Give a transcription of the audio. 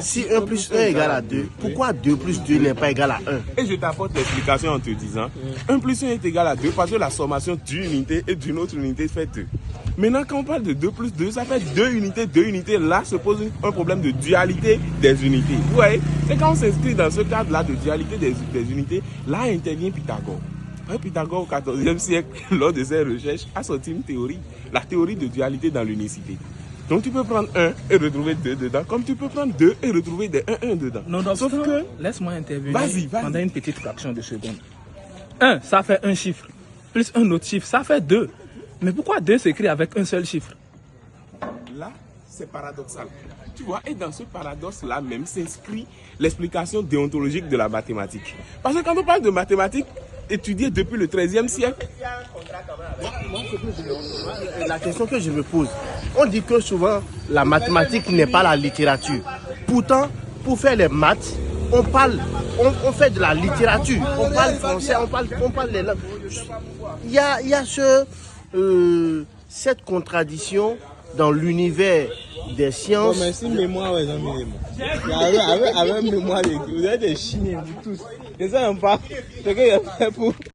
Si 1 plus 1 égale à 2, pourquoi 2 plus 2 n'est pas égal à 1? Et je t'apporte l'explication en te disant 1 plus 1 est égal à 2 parce que la sommation d'une unité et d'une autre unité fait 2. Maintenant, quand on parle de 2 plus 2, ça fait 2 unités. 2 unités, là se pose un problème de dualité des unités. Vous voyez? Et quand on s'inscrit dans ce cadre-là de dualité des unités, là intervient Pythagore. Pythagore, au XIVe siècle, lors de ses recherches, a sorti une théorie, la théorie de dualité dans l'unicité. Donc tu peux prendre 1 et retrouver 2 dedans, comme tu peux prendre 2 et retrouver des 1 dedans. Non, donc, sauf que, laisse-moi intervenir pendant une petite fraction de seconde. 1, ça fait un chiffre, plus un autre chiffre, ça fait 2. Mais pourquoi 2 s'écrit avec un seul chiffre? Là, c'est paradoxal. Tu vois, et dans ce paradoxe-là même s'inscrit l'explication déontologique de la mathématique. Parce que quand on parle de mathématiques, étudiées depuis le XIIIe siècle. La question que je me pose, on dit que souvent la mathématique n'est pas la littérature. Pourtant, pour faire les maths, on fait de la littérature. On parle français, on parle les langues. Il y a cette contradiction dans l'univers des sciences. Non, mais si mémoire, ouais, avec mémoire, vous êtes des chiens, vous tous. Et ça, on parle. C'est qu'il y a fait pour.